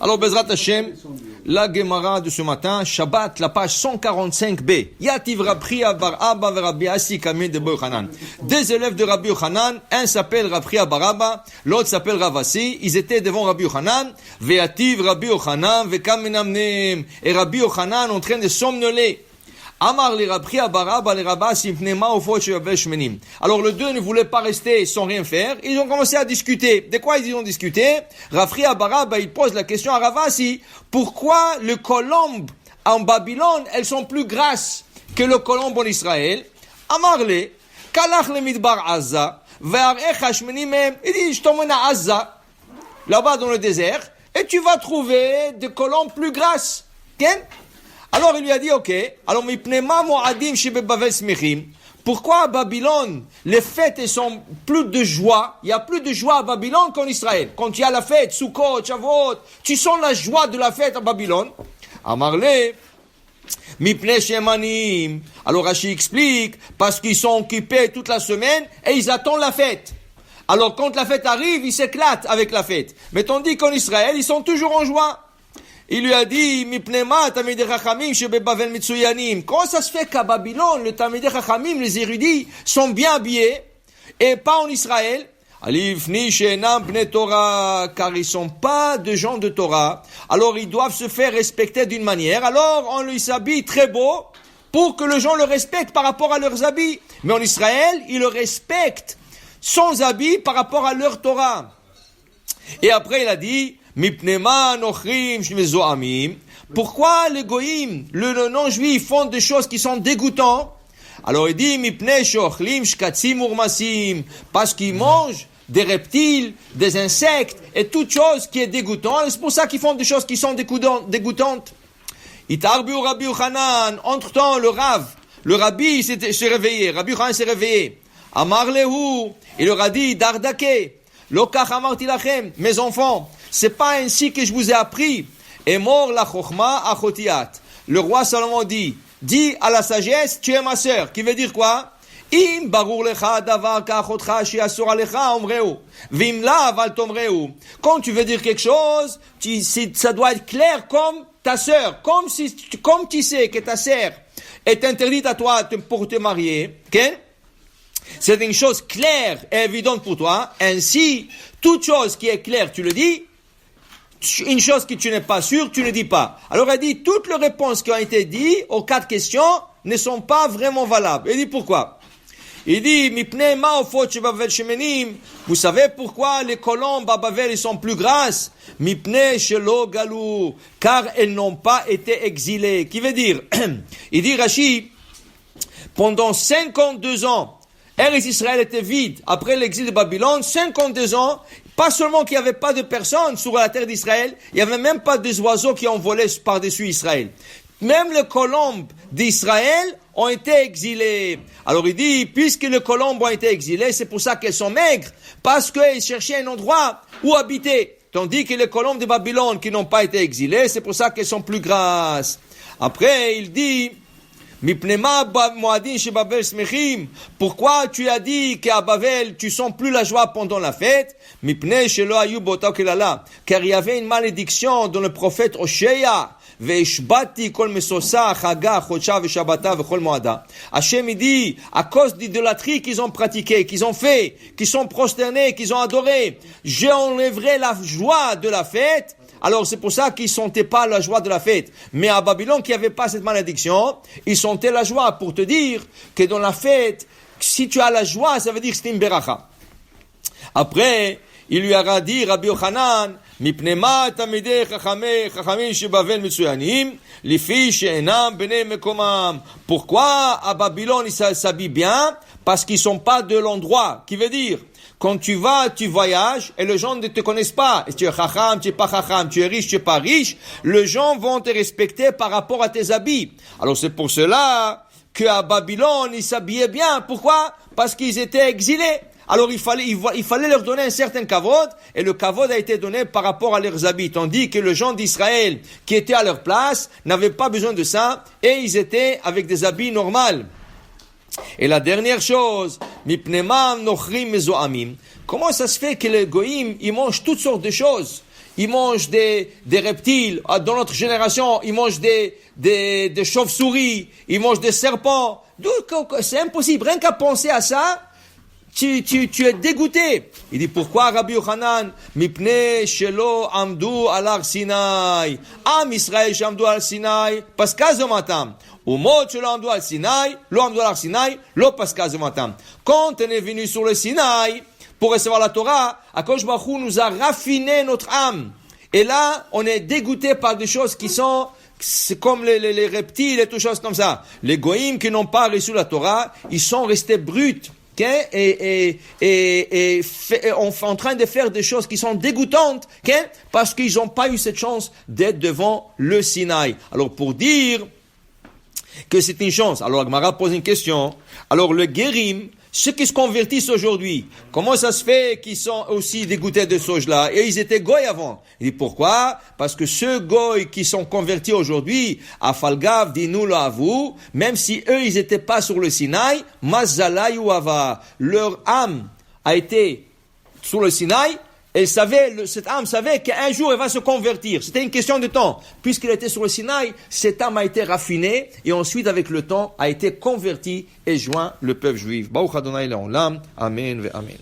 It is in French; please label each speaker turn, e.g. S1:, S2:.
S1: Alors, Bezrat Hashem, la Gemara de ce matin, Shabbat, la page 145b. Yativ Rabbi Bar Abba ve Rabbi Asi Kameh de Rabbi Yochanan. Deux élèves de Rabbi Yochanan, un s'appelle Rabbi Bar Abba, l'autre s'appelle Rav Asi. Ils étaient devant Rabbi Yochanan. Ve'ativ Rabbi Yochanan ve Kamenamnem. Et Rabbi Yochanan en train de somnoler. Amar les Rabbi Bar Abba les Rabbi Asi Pnema Ufot Shevavel Shmenim. Alors les deux ne voulaient pas rester sans rien faire. Ils ont commencé à discuter. De quoi ils ont discuté? Rabbi Bar Abba, il pose la question à Rav Asi. Pourquoi les colombes en Babylone, elles sont plus grasses que les colombes en Israël? Amar-le, Kalach le Midbar Azza, Ve'arecha Shmenim. Il dit, je t'emmène à Azza, là-bas dans le désert, et tu vas trouver des colombes plus grasses. Tiens? Alors il lui a dit, ok, alors Mipnema Moadim Shebe Bavel Smechim. Pourquoi à Babylone, les fêtes sont plus de joie? Il y a plus de joie à Babylone qu'en Israël. Quand il y a la fête, Sukkot, Shavuot, tu sens la joie de la fête à Babylone. Amarle, Mipne Shemanim. Alors Rashi explique, parce qu'ils sont occupés toute la semaine et ils attendent la fête. Alors quand la fête arrive, ils s'éclatent avec la fête. Mais tandis qu'en Israël, ils sont toujours en joie. Il lui a dit, Mipnema, Tamidei Chachamim, Shebe Bavel Mitsuyanim. Comment ça se fait qu'à Babylone, les Tamidei Chachamim, les érudits, sont bien habillés, et pas en Israël? Alif ni Shenam Bnei Torah, car ils sont pas de gens de Torah. Alors ils doivent se faire respecter d'une manière. Alors on les habille très beau, pour que les gens le respectent par rapport à leurs habits. Mais en Israël, ils le respectent sans habits par rapport à leur Torah. Et après il a dit, pourquoi les goïms, le non-juifs, font des choses qui sont dégoûtantes? Alors il dit, parce qu'ils mangent des reptiles, des insectes et toute chose qui est dégoûtante. C'est pour ça qu'ils font des choses qui sont dégoûtantes. Entre-temps, le rabbi s'est réveillé. Rabbi Yochanan s'est réveillé. Amar lehu, il leur a dit, Dardake, lokach amarti lachem, mes enfants, c'est pas ainsi que je vous ai appris. Et mort la chokhma achotiat. Le roi Salomon dit à la sagesse, tu es ma sœur. Qui veut dire quoi? Im barur lecha davar ka'achotcha she'asur alecha omreu. Vim la val tomreu. Quand tu veux dire quelque chose, ça doit être clair comme ta sœur. Comme tu sais que ta sœur est interdite à toi pour te marier. Okay? C'est une chose claire et évidente pour toi. Ainsi, toute chose qui est claire, tu le dis. Une chose que tu n'es pas sûr, tu ne dis pas. Alors elle dit, toutes les réponses qui ont été dites aux 4 questions ne sont pas vraiment valables. Il dit pourquoi? Il dit, Mipnei ma'ofot shebavel shemenim. Vous savez pourquoi les colombes à Bavel sont plus grasses? Mipnei shelo galou. Car elles n'ont pas été exilées. Qui veut dire? Il dit Rashi, pendant 52 ans, Eretz Israël était vide. Après l'exil de Babylone, 52 ans, pas seulement qu'il n'y avait pas de personnes sur la terre d'Israël, il n'y avait même pas des oiseaux qui ont volé par-dessus Israël. Même les colombes d'Israël ont été exilées. Alors il dit, puisque les colombes ont été exilées, c'est pour ça qu'elles sont maigres, parce qu'elles cherchaient un endroit où habiter. Tandis que les colombes de Babylone qui n'ont pas été exilées, c'est pour ça qu'elles sont plus grasses. Après, il dit, pourquoi tu as dit qu'à Bavel tu sens plus la joie pendant la fête? Car il y avait une malédiction dans le prophète Oshéa. Hachem dit, à cause d'idolâtrie qu'ils ont pratiquée, qu'ils ont fait, qu'ils sont prosternés, qu'ils ont adoré, j'enlèverai la joie de la fête. Alors c'est pour ça qu'ils ne sentaient pas la joie de la fête. Mais à Babylone, qui n'avait pas cette malédiction, ils sentaient la joie, pour te dire que dans la fête, si tu as la joie, ça veut dire que c'est une beracha. Après, il lui a dit, Rabbi Yochanan, Mipnema tamidei chachamim shebavel mitsuyanim, lifi she'enam bnei mekomam. Pourquoi à Babylone ils s'habillent bien? Parce qu'ils ne sont pas de l'endroit. Qui veut dire, quand tu voyages, et les gens ne te connaissent pas. Et tu es chacham, tu es pas chacham, tu es riche, tu es pas riche. Les gens vont te respecter par rapport à tes habits. Alors c'est pour cela qu'à Babylone, ils s'habillaient bien. Pourquoi? Parce qu'ils étaient exilés. Alors il fallait leur donner un certain kavod, et le kavod a été donné par rapport à leurs habits. Tandis que les gens d'Israël, qui étaient à leur place, n'avaient pas besoin de ça, et ils étaient avec des habits normaux. Et la dernière chose, Mipnemam nochrim mezoamim. Comment ça se fait que les goïms, ils mangent toutes sortes de choses? ils mangent des reptiles. Dans notre génération, ils mangent des chauves-souris, ils mangent des serpents. C'est impossible. Rien qu'à penser à ça, tu es dégoûté. Il dit, pourquoi Rabbi Yochanan? Mipnei shelo amdu al har Sinai. Am Israël shamdu al Sinai, paskazomatam. Umot shelo amdu al Sinai, lo amdu al har Sinai, lo paskazomatam. Quand on est venu sur le Sinaï, pour recevoir la Torah, Akadosh Baruch Hu nous a raffiné notre âme. Et là, on est dégoûté par des choses qui sont, c'est comme les reptiles et toutes choses comme ça. Les goïms qui n'ont pas reçu la Torah, ils sont restés bruts. Okay? Et en train de faire des choses qui sont dégoûtantes, okay? Parce qu'ils n'ont pas eu cette chance d'être devant le Sinaï. Alors pour dire que c'est une chance, alors Agmara pose une question. Alors le guérim, ceux qui se convertissent aujourd'hui, comment ça se fait qu'ils sont aussi dégoûtés de ce chose-là? Et ils étaient goy avant. Il dit pourquoi? Parce que ceux goy qui sont convertis aujourd'hui, à Falgav, dis-nous là à vous, même si eux ils étaient pas sur le Sinaï, Mazala Yuava, leur âme a été sur le Sinaï, et cette âme savait qu'un jour elle va se convertir. C'était une question de temps. Puisqu'il était sur le Sinaï, cette âme a été raffinée et ensuite avec le temps a été convertie et joint le peuple juif. Baruch Adonai Le'olam. Amen ve Amen.